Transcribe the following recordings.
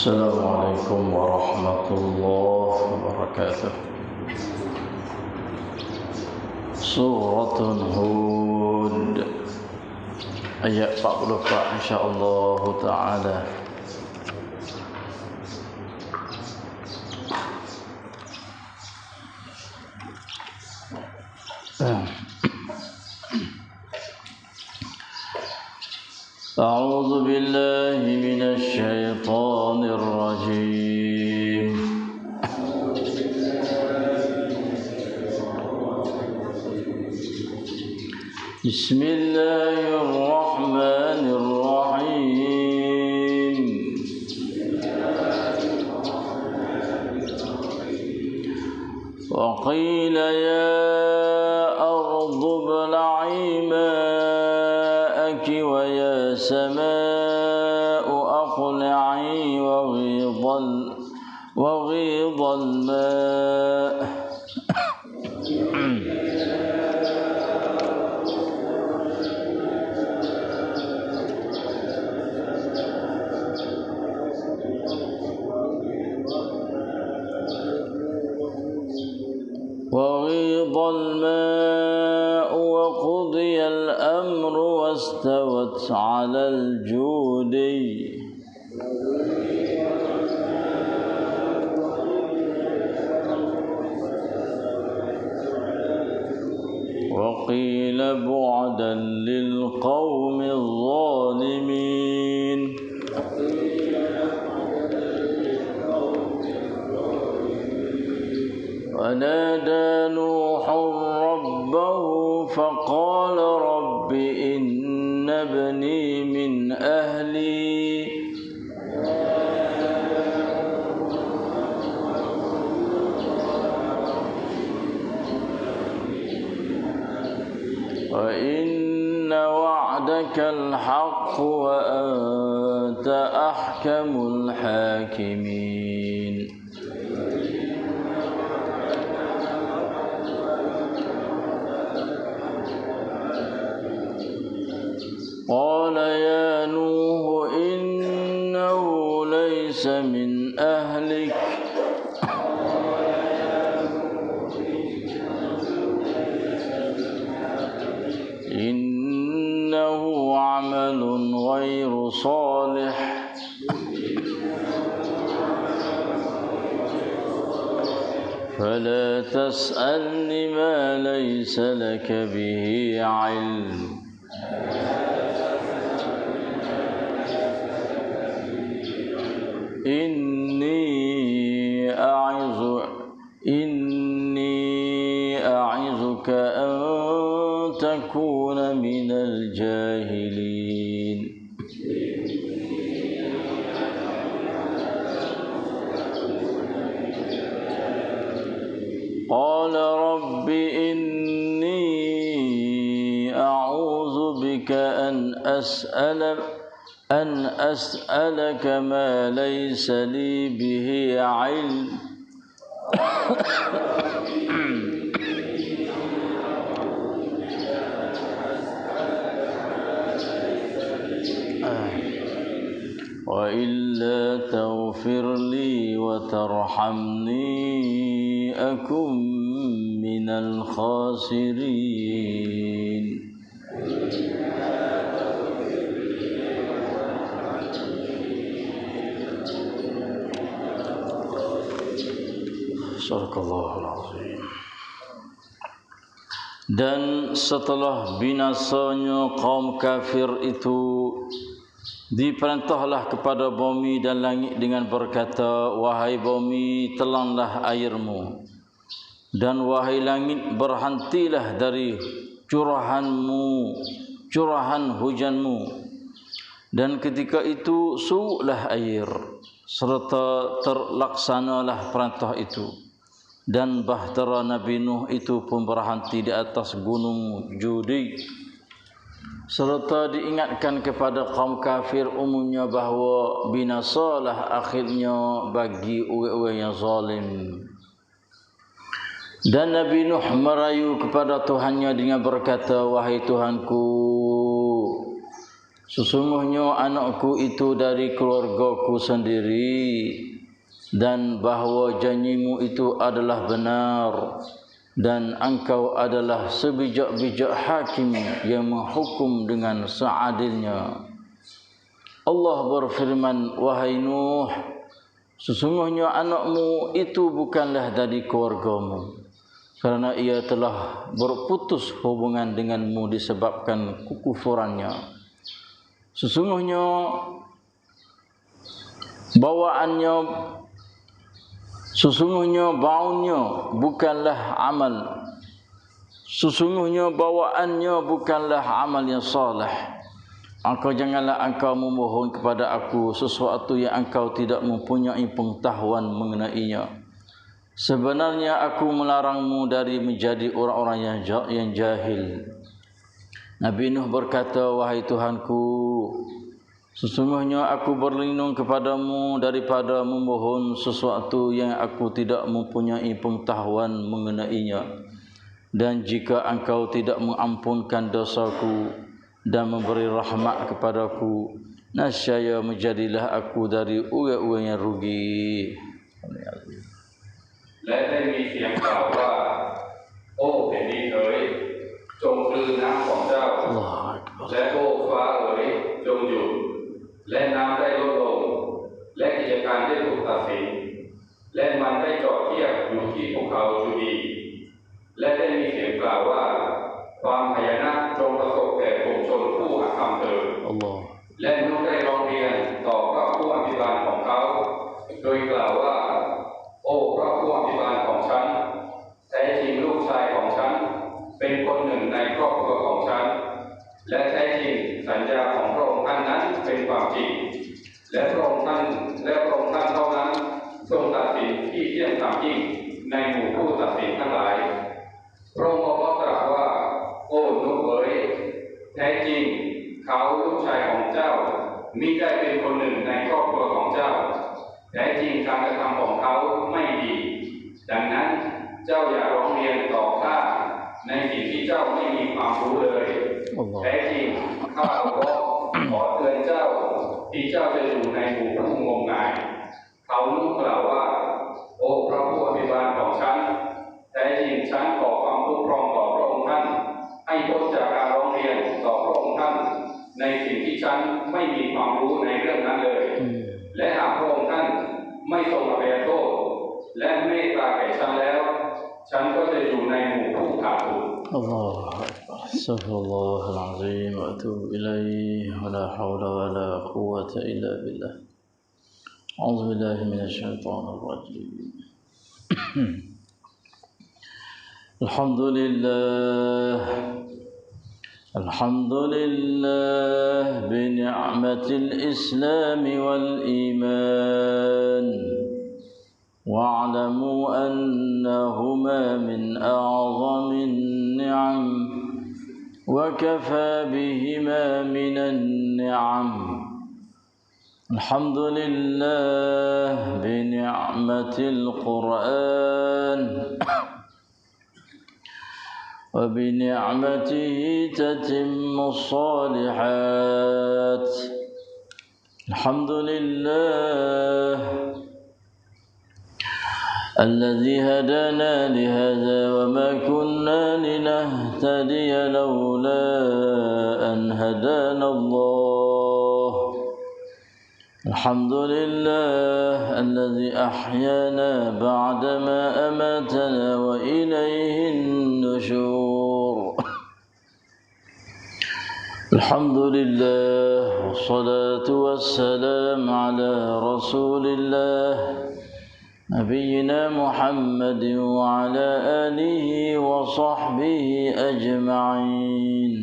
السلام عليكم ورحمة الله وبركاته. سورة هود ayat 44 insyaallah taala. أعوذ بالله من الشيطان الرجيم. بسم الله الرحمن الرحيم. وقيل يا أرض ابلعي ماءك ويا سماء أقلعي وغيض الماء وقضي الأمر واستوت على الجودي وقيل بعدا للقوم الظالمين. ونادى نوح ربه فقال رب إن ابني من أهلي وإن وعدك الحق وأنت أحكم الحاكمين. قال يا نوح إنه ليس من أهلك إنه عمل غير صالح فلا تسألني ما ليس لك به علم إني أعظك أن تكون من الجاهلين. قال رب إني أعوذ بك أن أسألك ما ليس لي به علم وإلا تغفر لي وترحمني أكن من الخاسرين. Sadaqallahul azim. Dan setelah binasanya kaum kafir itu, diperintahlah kepada bumi dan langit dengan berkata, wahai bumi, telanlah airmu, dan wahai langit, berhentilah dari curahan hujanmu. Dan ketika itu surutlah air, serta terlaksanalah perintah itu. Dan bahtera Nabi Nuh itu pun berhenti di atas gunung Judi. Serta diingatkan kepada kaum kafir umumnya bahawa binasalah akhirnya bagi orang-orang yang zalim. Dan Nabi Nuh merayu kepada Tuhannya dengan berkata, wahai Tuhanku, sesungguhnya anakku itu dari keluargaku sendiri, dan bahawa janjimu itu adalah benar, dan engkau adalah sebijak-bijak hakim yang menghukum dengan seadilnya. Allah berfirman, wahai Nuh, sesungguhnya anakmu itu bukanlah dari keluargamu, kerana ia telah berputus hubungan denganmu disebabkan kekufurannya. Sesungguhnya bawaannya bukanlah amal yang saleh. Maka janganlah engkau memohon kepada aku sesuatu yang engkau tidak mempunyai pengetahuan mengenainya. Sebenarnya aku melarangmu dari menjadi orang-orang yang jahil. Nabi Nuh berkata, wahai Tuhanku, sesungguhnya aku berlindung kepadamu daripada memohon sesuatu yang aku tidak mempunyai pengetahuan mengenainya. Dan jika engkau tidak mengampunkan dosaku dan memberi rahmat kepadaku, nescaya menjadilah aku dari orang-orang yang rugi. และได้มีเสียงกล่าวว่าโอ้แผ่นดินเอ๋ยจงกลืนน้ำของเจ้าและโอ้ฟ้าเอ๋ยจงหยุดและน้ำได้ลดลงและกิจการได้ถูกตัดสินและมันได้จอดเทียบอยู่ที่ภูเขาจูดีและได้มีเสียงกล่าวว่าความหายนะจงประสบแก่ฝูงชนผู้อธรรมเถิดและนุ๊กได้ร้องเรียนต่อพระผู้อภิบาลของเขาโดยกล่าวว่าโอ้พระผู้อภิบาลของฉันแท้จริงลูกชายของฉันเป็นคนหนึ่งในครอบครัวของฉันและแท้จริงสัญญาของพระองค์ท่านนั้นเป็นความจริงและพระองค์ท่านเท่านั้นทรงตัดสินที่เที่ยงธรรมยิ่งในหมู่ผู้ตัดสินทั้งหลายพระองค์ก็ตรัสว่าโอ้นุ๊กเอ๋ยแท้จริงเขาลูกชายของเจ้ามิได้เป็นคนหนึ่งในครอบครัวของเจ้าแท้จริงการกระทำของเขาไม่ดีดังนั้นเจ้าอย่าร้องเรียนต่อข้าในสิ่งที่เจ้าไม่มีความรู้เลยแท้จริงข้าขอเตือนเจ้าที่เจ้าจะอยู่ในหมู่ผู้งมงายเขาลูกกล่าวว่าโอ้พระผู้อภิบาลของฉันแท้จริงฉันขอความคุ้มครองต่อพระองค์ท่านให้พ้นจากการร้องเรียนต่อพระองค์ท่านในสิ่งที่ฉันไม่มีความรู้ในเรื่องนั้นเลยและหากพระองค์ท่านไม่ทรงอภัยโทษและเมตตาแก่ฉันแล้วฉันก็จะอยู่ในหมู่ผู้ขาดทุน الله أكبر استغفر الله العظيم وأتوب إليه ولا حول ولا قوة إلا بالله أعوذ بالله من الشيطان الرجيم الحمد لله بنعمة الإسلام والإيمان واعلموا أنهما من أعظم النعم وكفى بهما من النعم الحمد لله بنعمة القرآن وبنعمته تتم الصالحات الحمد لله الذي هدانا لهذا وما كنا لنهتدي لولا أن هدانا الله الحمد لله الذي أحيانا بعدما أماتنا وإليه النشور الحمد لله والصلاة والسلام على رسول الله نبينا محمد وعلى آله وصحبه أجمعين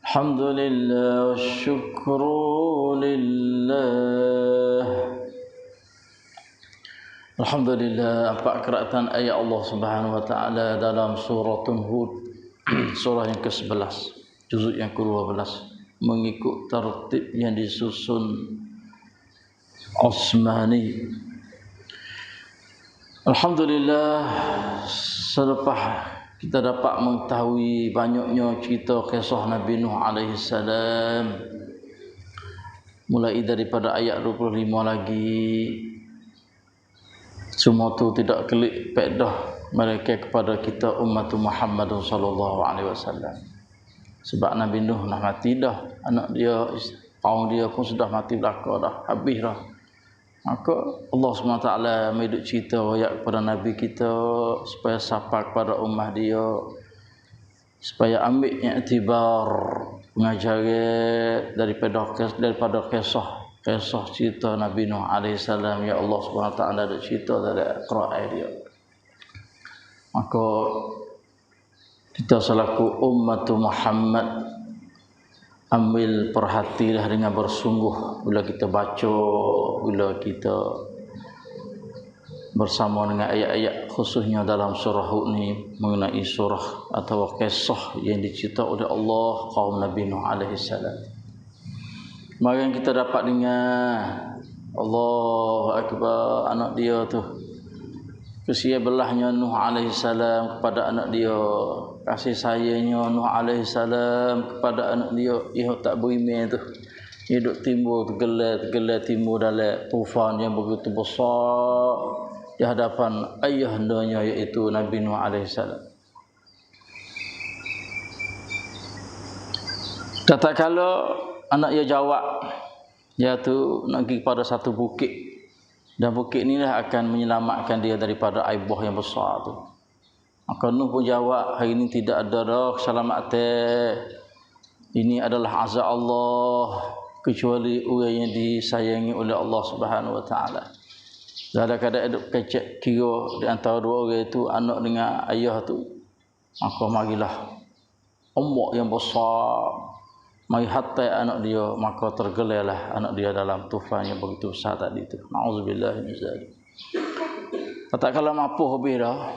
الحمد لله والشكر لله Alhamdulillah, empat keratan ayat Allah Subhanahu wa taala dalam surah Hud, surah yang ke-11, juzuk yang ke-12, mengikut tertib yang disusun Osmani. Alhamdulillah, selepas kita dapat mengetahui banyaknya cerita kisah Nabi Nuh alaihi salam, mulai daripada ayat 25 lagi. Semua tu tidak kelik faedah mereka kepada kita umat Muhammad sallallahu alaihi wasallam. Sebab Nabi Nuh dah mati dah, anak dia, kaum dia pun sudah mati belaka dah, habis dah. Maka Allah SWT meduk cerita ayat kepada Nabi kita supaya sapa kepada ummah dia, supaya ambil iktibar mengajar daripada kisah cerita Nabi Nuh alaihi salam. Ya Allah SWT ada cerita dari Al-Quran dia. Maka kita selaku umat Muhammad ambil perhatilah dengan bersungguh bila kita baca, bila kita bersama dengan ayat-ayat khususnya dalam surah Hud ni mengenai surah atau kisah yang dicerita oleh Allah kaum Nabi Nuh alaihi salam. Mari kita dapat dengar Allahu Akbar, anak dia tu kesia belahnya Nuh alaihi salam kepada anak dia, kasih sayangnya Nuh alaihi salam kepada anak dia, ia tak beriman tu, ia duk timbul tergelar timbul dalam tufan yang begitu besar di hadapan ayahandanya iaitu Nabi Nuh alaihi salam. Tatkala anak dia jawab, dia tu nak pergi pada satu bukit, dan bukit inilah akan menyelamatkan dia daripada aibah yang besar tu. Maka Nuh pun jawab, hari ini tidak ada dah keselamatan. Ini adalah azab Allah kecuali orang yang disayangi oleh Allah Subhanahu wa taala. Dalam keadaan hidup kecek kira di antara dua orang itu, anak dengan ayah tu, maka marilah ombak yang besar mari hatai anak dia, maka tergelarlah anak dia dalam tufan yang begitu besar tadi itu. Nauzubillah min zalik. Tak kala mampu habis dah,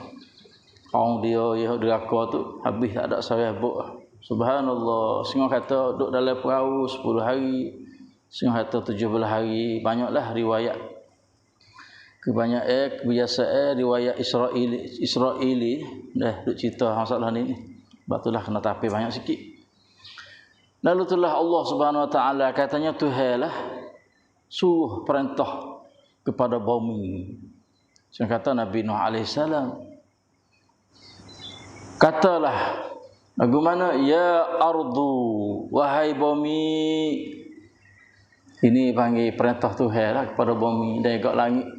kaum dia yang deraka tu habis, tak ada sarah buk. Subhanallah, setengah kata duduk dalam perahu 10 hari, setengah kata 17 hari. Banyaklah riwayat. Kebiasaan riwayat Israeli dah duk cerita masalah ni. Batulah kena tapi banyak sikit. Lalu itulah Allah Subhanahu wa taala katanya Tuhanlah suruh perintah kepada bumi. Saya kata Nabi Nuh alaihi salam, katalah bagaimana ya ardu, wahai bumi. Ini panggil perintah Tuhanlah kepada bumi dan juga langit.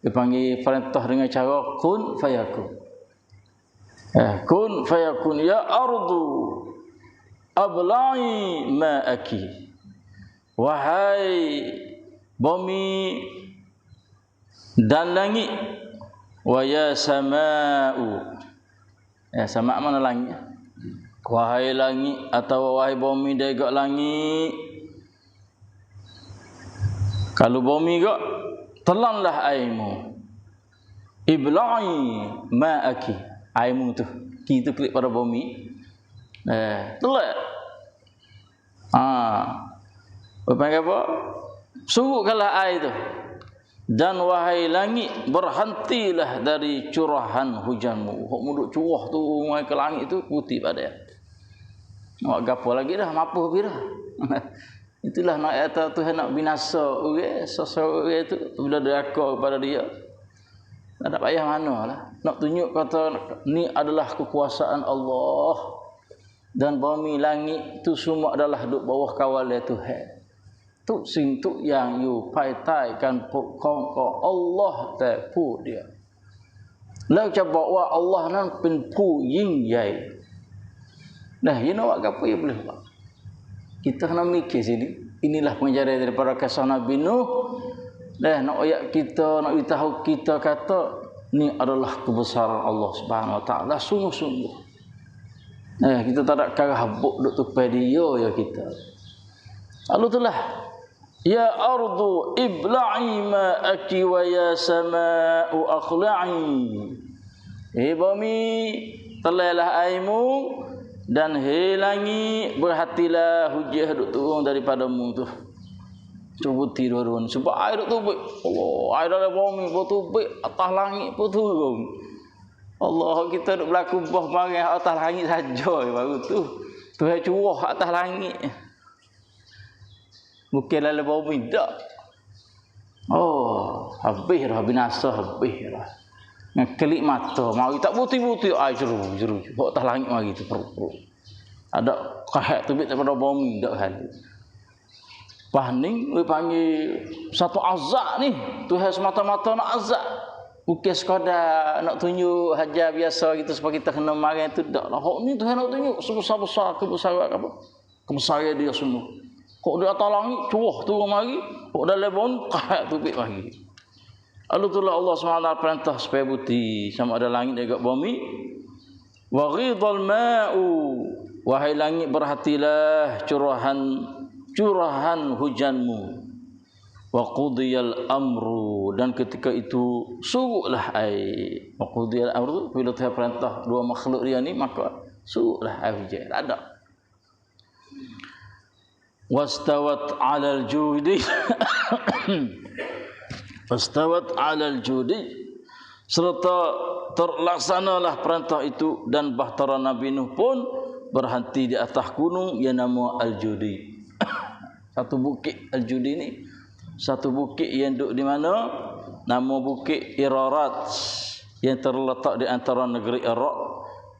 Dia panggil perintah dengan cara kun fayakun. Kun fayakun ya ardu abla'i ma'aki, wahai bumi dan langit, wa ya sama'u, sama' mana langit, wahai langit atau wahai bumi dan juga langit. Kalau bumi juga telanlah airmu, ibla'i ma'aki, airmu tu kita klik pada bumi. Telah. Panggil apa? Surutkanlah air tu. Dan wahai langit, berhentilah dari curahan hujanmu. Hok muduk curah tu mai ke langit tu putih pada. Nak gapo lagi dah, mampu habis dah. Itulah nak kata Tuhan nak binasa orang, seseorang itu bila deraka kepada dia. Tak payah manalah. Nak tunjuk kata ni adalah kekuasaan Allah. Dan bumi langit tu semua adalah duduk bawah kawal Tuhan. Tu sing tu yang you pai tai kan kong Allah ta pu dia. Lau chaบอกว่า Allah นั้นเป็นผู้ยิ่งใหญ่. Nah, you know what gapo ya boleh buat. Kita kena mikir sini. Inilah pengajaran daripada kisah Nabi Nuh. Nah, nak ayat kita, nak tahu kita kata ni adalah kebesaran Allah Subhanahu wa taala sungguh-sungguh. Kita tak ada kara habuk duk tupai dia ya kita. Lalu itulah ya ardu ibla'i ma'aki wa ya sama'u aqla'i. Bumi telalah airmu dan langit berhatilah hujan duk turun daripadamu tu. Cuba tidur sebab air duk tubik. Allah, air dalam bumi pun tubik, atas langit pun turun. Allah kita duk berlaku bah marah atas langit saja baru tu. Tuhan curah atas langit. Bukan dalam bumi dak. Oh, habis dah binasa habis dah. Ngekelik mata, mari tak putih-putih ai jeru. Hok atas langit mari tu perut. Ada kahat tu daripada bumi dak hal. Pahning we panggil satu azab ni. Tuhan semata-mata nak azab. Bukan sekadar nak tunjuk hajar biasa kita supaya kita kena marah itu tak lah. Hak ni Tuhan nak tunjuk sebesar-besar kebesaran apa? Kebesaran dia semua. Kok dia atas langit curah turun mari, kok dalam bumi kahat tubik mari. Lalu itulah Allah SWT perintah supaya bukti sama ada langit dan bumi. Wa ghidal ma'u, wahai langit berhatilah curahan hujanmu. Wa qudiyal amru, dan ketika itu surutlah air. Wa qudiyal amru, bila Tuhan perintah dua makhluk dia ni maka surutlah air hujan. Tak ada. Wastawat 'alal judi wastawat 'alal judi, serta terlaksanalah perintah itu, dan bahtera Nabi Nuh pun berhenti di atas gunung yang nama Al-Judi. Satu bukit Al-Judi ni satu bukit yang duduk di mana? Nama bukit Irarat, yang terletak di antara negeri Iraq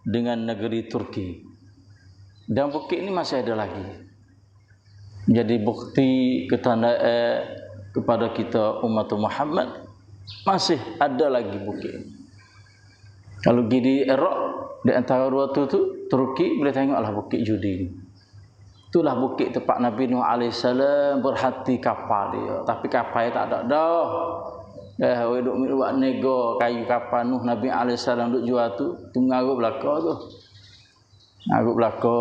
dengan negeri Turki. Dan bukit ini masih ada lagi. Jadi bukti ketandaan kepada kita umat Muhammad, masih ada lagi bukit. Kalau pergi di Iraq, di antara dua tu Turki, boleh tengoklah bukit Judi ni. Itulah bukit tempat Nabi Nuh AS berhati kapal dia. Tapi kapal tak ada dah. Duk buat nego kayu kapal Nuh Nabi AS duk jual tu ngarut belaka tu. Ngarut belaka.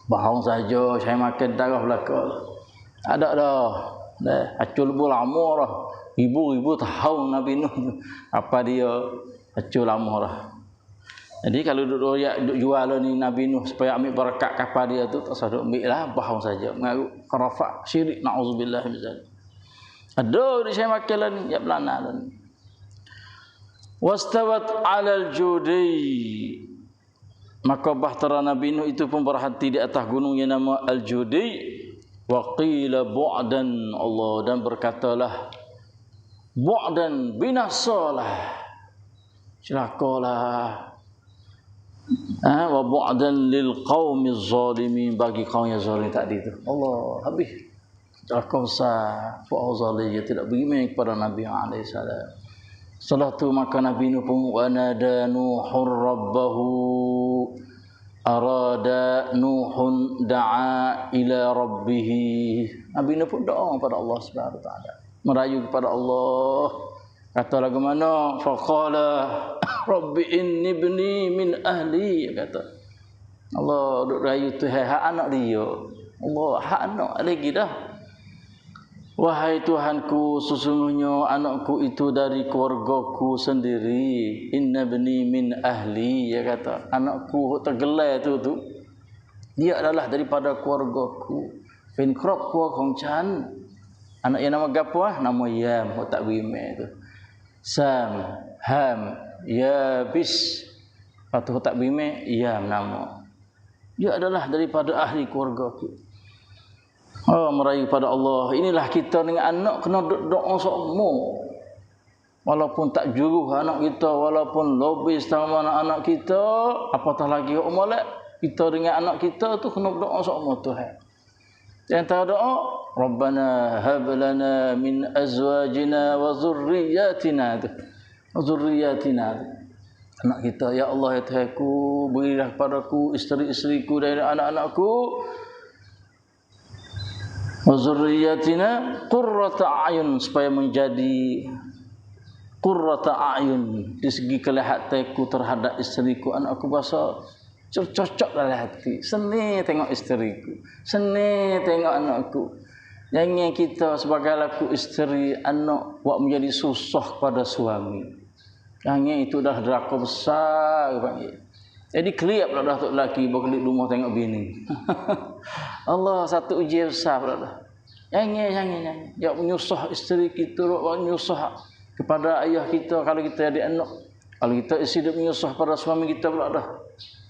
Bahang saja saya makan darah belaka. Tak ada dah. Acul bu lama dah. Ibu tahun Nabi Nuh apa dia acul lama dah. Jadi kalau duk jual ni Nabi Nuh supaya ambil berkat kapal dia tu, tak usah duk ambil lah, bahang saja. Mengarut kharafat syirik, na'udzubillah min zalik. Ada di saya makan lah ni, ya belana lah ni. Wastawat 'alal judi, maka bahtera Nabi Nuh itu pun berhenti di atas gunung yang nama Al-Judi. Wa qila bu'dan, Allah, dan berkatalah bu'dan, binasalah, celakalah. Wa bu'dan lil qaumiz zalimin, bagi kaum yang zalim tadi tu. Allah, habis. Celaka besar kaum zalim yang tidak beriman kepada Nabi alaihi salam. Setelah tu maka Nabi Nuh pun wanada Nuhur rabbahu, arada Nuhun da'a ila rabbih. Nabi Nuh pun doa kepada Allah Subhanahu wa taala, merayu kepada Allah. Kata lagu mana? Faqala rabbi inni ibni min ahli, kata Allah duk rayu Tuhan hak anak dia. Allah hak anak lagi dah. Wahai Tuhanku, sesungguhnya anakku itu dari keluargaku sendiri. Inna ibni min ahli, ya kata anakku tergelai tu dia adalah daripada keluargaku. Fin krok ku kong chan. Anak yang nama gapo nama Yam, tak bime tu. Sam, Ham, Yabis. Patuh tak bime Yam nama. Dia adalah daripada ahli keluargaku. Oh, merayu pada Allah. Inilah kita dengan anak kena doa semua. Walaupun tak juruh anak kita, walaupun lobis sama anak kita, apatah lagi molek, kita dengan anak kita tu kena doa semua Tuhan. Yang tak doa, Rabbana hab lana min azwajina wa zurriyyatina. Anak kita, ya Allah ya Tuhanku, berilah kepadaku isteri-isteriku dan anak-anakku, wa zurriyyatina qurrata a'yun, supaya menjadi qurrata a'yun di segi kelihatanku terhadap isteriku, anakku, bahasa cocok dalam hati. Senang tengok isteriku, senang tengok anakku. Jangan kita sebagai laku isteri anak buat menjadi susah pada suami. Jangan, itu dah deraka besar panggil. Jadi kelip dah tu lelaki berkelip rumah tengok bini. Allah satu ujian besar dah. Jangan. Dia menyusah isteri kita, buat menyusah kepada ayah kita kalau kita ada anak. Kalau kita isi hidup menyusah pada suami kita pula dah.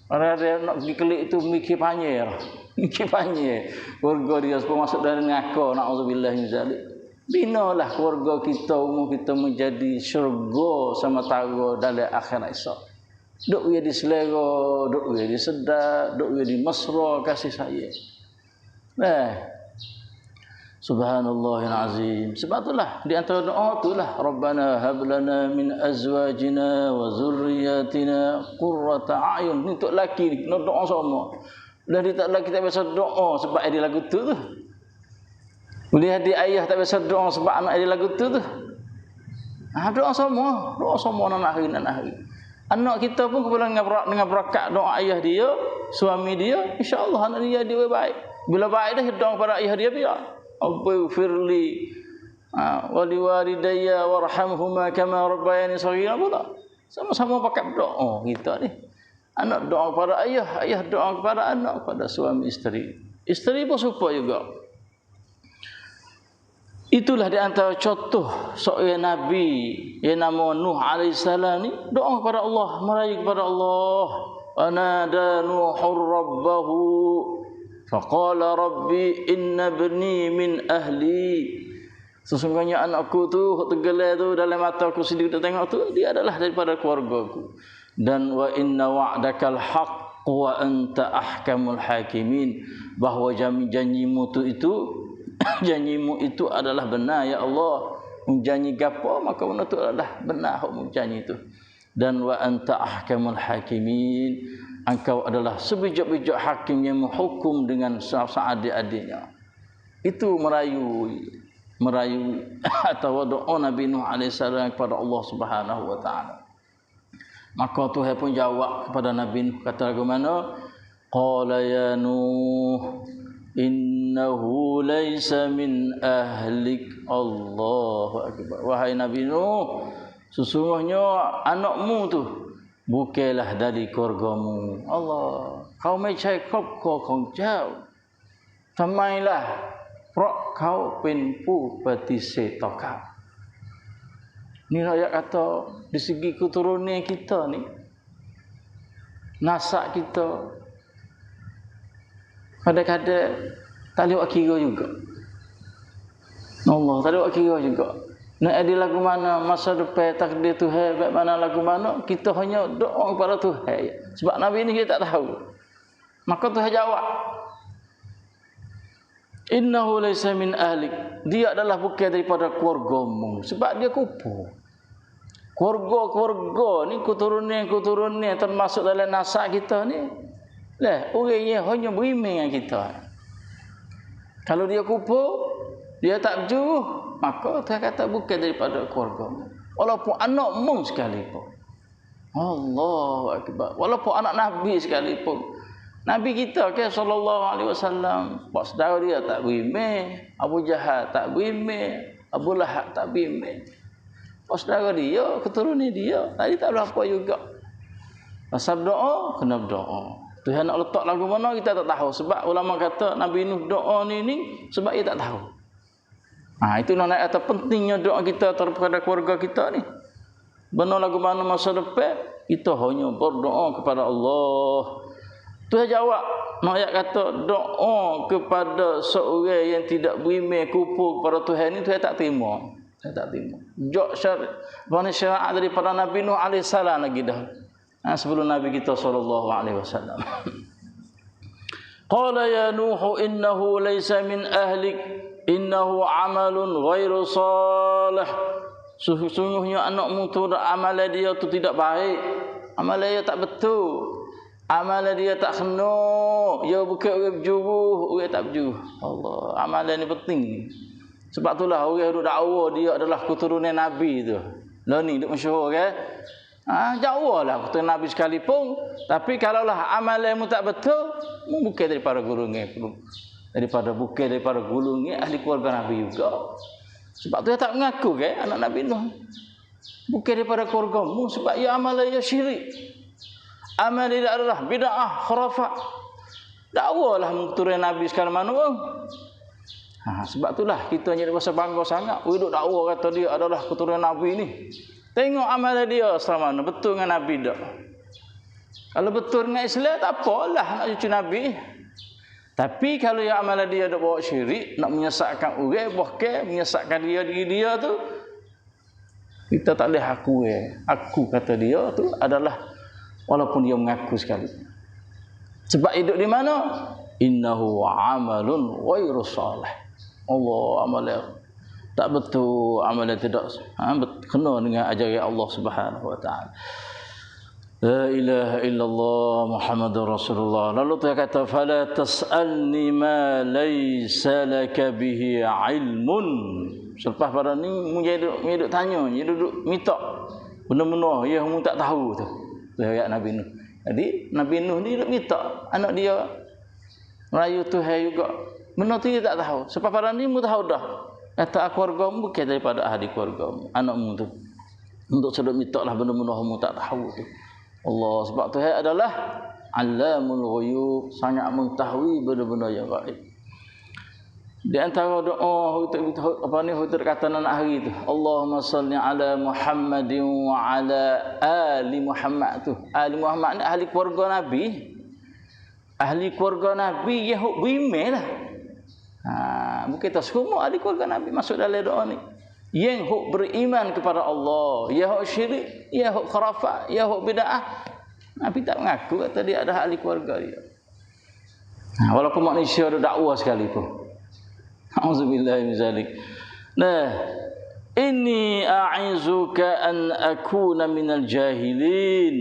Ada nak pergi kelik itu mikir panjang. Mikir panjang. Keluarga dia supaya masuk dari neraka. Na'udzubillah min zalik. Binalah keluarga kita, umur kita menjadi syurga sama tara dalam akhirat esok. Duk dia di selera, duk dia di sedap, duk dia di mesra kasih sayang. Subhanallahil azim. Sebab itulah di antara doa itulah Rabbana hab lana min azwajina wa zurriyyatina qurrata a'yun. Ni untuk lelaki ni nak doa sama. Dah dia tak lelaki tak biasa doa sebab ada lagu tu tu. Boleh adik ayah tak biasa doa sebab anak ada lagu tu tu. Doa sama anak hari. Anak kita pun kebetulan dengan berkat doa ayah dia, suami dia, insya-Allah anak dia baik. Bila baik dah doa kepada ayah dia biar. Aghfirli wa liwalidayya warhamhuma kama rabbayani shaghira pula. Sama-sama pakai doa kita ni. Anak doa kepada ayah, ayah doa kepada anak, kepada suami isteri. Isteri pun supaya juga. Itulah di antara contoh seorang nabi yang nama Nuh alaihissalam ni doa kepada Allah, merayu kepada Allah. Anada Nuhur rabbahu faqala rabbi inna ibni min ahli. Sesungguhnya anakku tu tergelar tu dalam mata aku sendiri kita tengok tu dia adalah daripada keluargaku. Dan wa inna wa'dakal haqq wa anta ahkamul hakimin. Bahawa janjimu itu adalah benar ya Allah. Menjanji gapo maka benda tu adalah benar hak menjanji itu. Dan wa anta ahkamul hakimin. Engkau adalah sebijak-bijak hakim yang menghukum dengan seadil-adilnya. Itu merayu atau doa Nabi Nuh alaihissalam kepada Allah Subhanahu wa taala. Maka Tuhan pun jawab kepada Nabi Nuh kata bagaimana? Qala ya Nuh innahu laysa min ahlik. Allahu akbar. Wahai Nabi Nuh, sesungguhnya anakmu tu bukanlah dari keluargamu. Allah, kau macam kau jauh. Tamailah prok kau penpu pati setokau. Ni ayat kata di segi keturunan kita ni, nasak kita kadang-kadang tak lewat kira juga. Allah tak lewat kira juga. Nak ada lagu mana masa depan takdir Tuhan baik mana lagu mana kita hanya doa kepada Tuhan. Sebab Nabi ni kita tak tahu. Maka Tuhan jawab, innahu laysa min ahlik. Dia adalah bukan daripada keluargamu sebab dia kupu. Keluarga ni keturunan termasuk dalam nasab kita ni. Lah orangnya hanya beriman dengan kita. Kalau dia kupu, dia tak berjuruh, maka Tuhan kata bukan daripada keluargamu. Walaupun anakmu sekalipun. Allahu akbar. Walaupun anak Nabi sekalipun. Nabi kita ke sallallahu alaihi wasallam, pak saudara dia tak beriman, Abu Jahal tak beriman, Abu Lahab tak beriman. Pak saudara dia, keturunan dia, tadi tak berapa juga. Pasal doa, kena berdoa. Tuhan nak letak lagu mana kita tak tahu. Sebab ulama kata Nabi Nuh doa ni sebab dia tak tahu. Itu nak kata pentingnya doa kita terhadap keluarga kita ni. Benar lagu mana masa depan, kita hanya berdoa kepada Allah. Tuhan jawab, nak ayat kata doa kepada seorang yang tidak beriman kufur kepada Tuhan ni Tuhan tak terima. Tuhan tak terima. Jok syariat daripada Nabi Nuh alaihissalam lagi dah. Sebelum Nabi kita sallallahu alaihi wasallam. Qala ya Nuh innahu laysa min ahlik innahu amalun ghairu salih. Sesungguhnya anakmu tu amalan dia tu tidak baik. Amalan dia tak betul. Amalan dia tak kena. Dia bukan orang berjuruh, orang tak berjuruh. Allah, amalan ni penting. Sebab itulah orang yang dakwa dia adalah keturunan Nabi tu. Lah ni duk masyhur kan? Jauh lah keturunan Nabi sekalipun. Tapi kalaulah amalanmu tak betul, bukan daripada golongan bukan daripada golongan ahli keluarga Nabi juga. Sebab tu dia tak mengaku kan anak Nabi Nuh. Bukan daripada keluargamu sebab ia amalan ia syirik. Amal dia adalah bid'ah, khurafat. Dakwalah keturunan Nabi sekali mana pun. Sebab itulah kita ni rasa bangga sangat. Duk dakwa kata dia adalah keturunan Nabi ni. Tengok amalan dia selama mana betul dengan Nabi dak. Kalau betul dengan Islam tak apalah nak cucu Nabi. Tapi kalau yang amalan dia dak bawa syirik, nak menyesatkan orang, bahkan menyesatkan diri dia tu, kita tak boleh aku kata dia tu adalah walaupun dia mengaku sekali. Sebab hidup di mana? Innahu amalun ghairu salih. Allah amalan tak betul, amalan tidak kena dengan ajaran Allah Subhanahu wa taala. La ilaha illallah Muhammadur Rasulullah. Lalu dia kata fala tas'alni ma laysa laka bihi ilmun. Selepas pada ni duduk tanya, duduk minta benda-benda yang mu tak tahu tu. Tu ayat Nabi Nuh. Jadi Nabi Nuh ni duduk minta anak dia merayu Tuhan juga. Benda tu dia tak tahu. Selepas pada ni mu tahu dah. Kata keluargamu bukan daripada ahli keluargamu, anakmu tu. Untuk sedut minta lah benda-benda mu tak tahu tu. Allah sebab Tuhan adalah Allamul Ghuyub, sangat mengetahui benda-benda yang gaib. Di antara doa apa ni hujur kata anak hari tu, Allahumma salli ala Muhammadin wa ala ali Muhammad tu. Ali Muhammad ni ahli keluarga Nabi. Ahli keluarga Nabi Yahud bimel lah. Bukan tak semua ahli keluarga Nabi masuk dalam doa ni. Yang hok beriman kepada Allah, yang hok syirik, yang hok khurafat, yang hok bid'ah. Nabi tak mengaku kata dia ada ahli keluarga dia. Walaupun manusia ada dakwah sekalipun. Auzubillahi min zalik. Nah, inni a'izuka an akuna minal jahilin.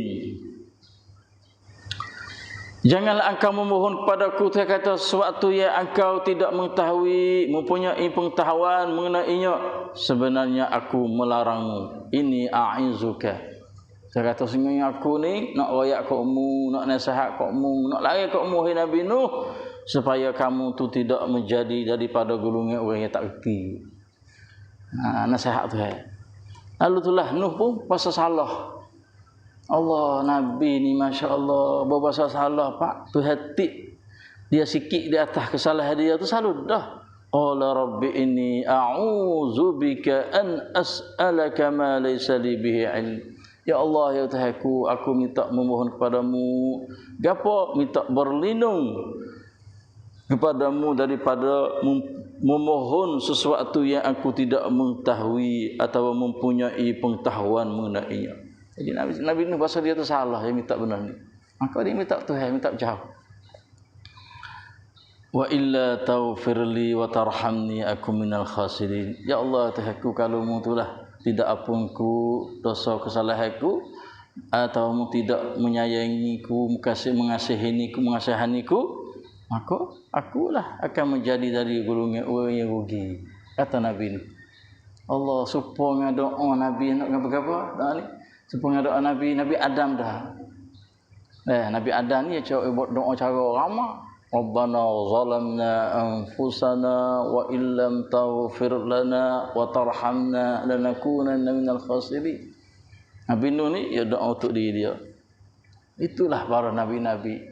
Janganlah engkau memohon kepadaku, dia kata sesuatu yang engkau tidak mengetahui, mempunyai pengetahuan mengenainya. Sebenarnya aku melarangmu. Ini a'izuka. Dia kata sesungguhnya aku ni nak royak kaummu, nak nasihat kaummu, nak lari kaummu hai Nabi Nuh supaya kamu tu tidak menjadi daripada golongan orang yang tak reti. Nasihat tu hai. Lalu itulah Nuh pun pasal salah. Allah Nabi ni Masya Allah berbahasa salah pak tu hati dia sikit di atas kesalahan dia tu selalu dah. Qala rabbi inni a'udzu bika an as'alaka ma laysa li bihi ilm. Ya Allah ya Tuhanku, aku minta memohon kepadamu gapo, minta berlindung kepadamu daripada memohon sesuatu yang aku tidak mengetahui atau mempunyai pengetahuan mengenainya. Jadi Nabi Nuh bahasa dia tu salah, dia minta benar ni. Maka dia minta Tuhan, minta jauh. Wa illa taghfirli wa tarhamni aku minal khasirin. Ya Allah Tuhanku, kalau mu itulah tidak ampunku dosa kesalahanku atau mu tidak menyayangiku, mengasihaniku, maka akulah akan menjadi dari golongan orang yang rugi. Kata Nabi Nuh. Allah supaya doa Nabi nak apa-apa dah ni. Supaya doa Nabi Adam dah. Nabi Adam ni buat doa cara ramah. Rabbana zalamna anfusana wa illam taghfir lana wa tarhamna lanakunanna minal khasirin. Nabi Nuh ni ya doa untuk diri dia. Itulah para nabi-nabi.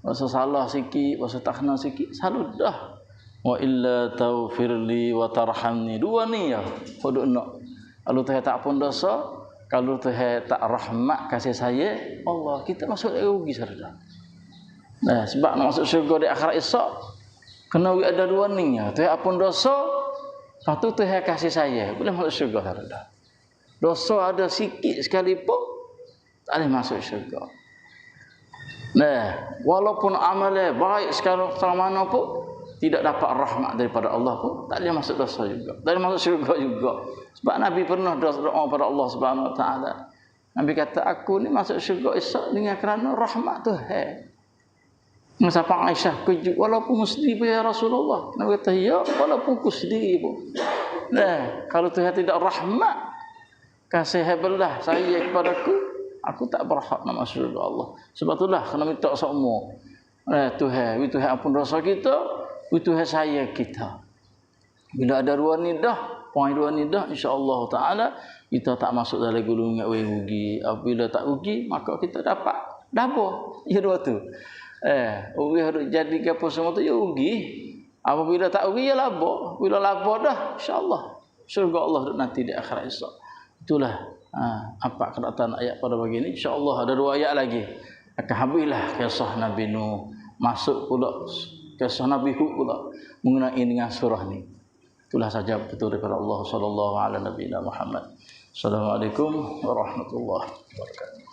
Masa salah sikit, masa tak kena sikit, selalu dah. Wa illa taghfirli wa tarhamni. Dua ni ya. Kodok nak. Kalau Tuhan tak pun dosa, kalau Tuhan tak rahmat kasih saya, Allah kita masuk rugi saudara. Nah, sebab nak masuk syurga di akhirat esok kena ada dua ni ya. Tuhan pun dosa, lepas tu Tuhan kasih saya, boleh masuk syurga saudara. Dosa ada sikit sekalipun tak boleh masuk syurga. Nah, walaupun amalnya baik sekarang mana pun tidak dapat rahmat daripada Allah pun tak boleh masuk dosa juga. Tak boleh masuk syurga juga. Sebab Nabi pernah doa pada Allah Subhanahu Wa Taala. Nabi kata aku ni masuk syurga esok dengan kerana rahmat Tuhan. Masa Aisyah kejut walaupun sedih pun ya Rasulullah. Nabi kata ya walaupun ku sedih pun. Nah, kalau Tuhan tidak rahmat kasih belah saya kepadaku, aku tak berhak nak masuk syurga Allah. Sebab itulah kena minta semua. Tuhan ampun dosa kita, Tuhan saya kita. Bila ada dua ni dah, poin dua ni dah, insya-Allah taala kita tak masuk dalam golongan orang rugi. Apabila tak rugi, maka kita dapat double. Ya dua tu. Rugi harus jadi apa semua tu ya rugi. Apabila tak rugi ya laba. Bila laba dah, insya-Allah syurga Allah nanti di akhirat esok. Itulah Apa kedatangan ayat pada begini, insya-Allah ada 2 ayat lagi. Akan habislah kisah Nabi Nuh, masuk pula kisah Nabi Hud pula mengenai dengan surah ni. Itulah saja betul daripada Allah sallallahu alaihi nabiyina Muhammad. Assalamualaikum warahmatullahi wabarakatuh.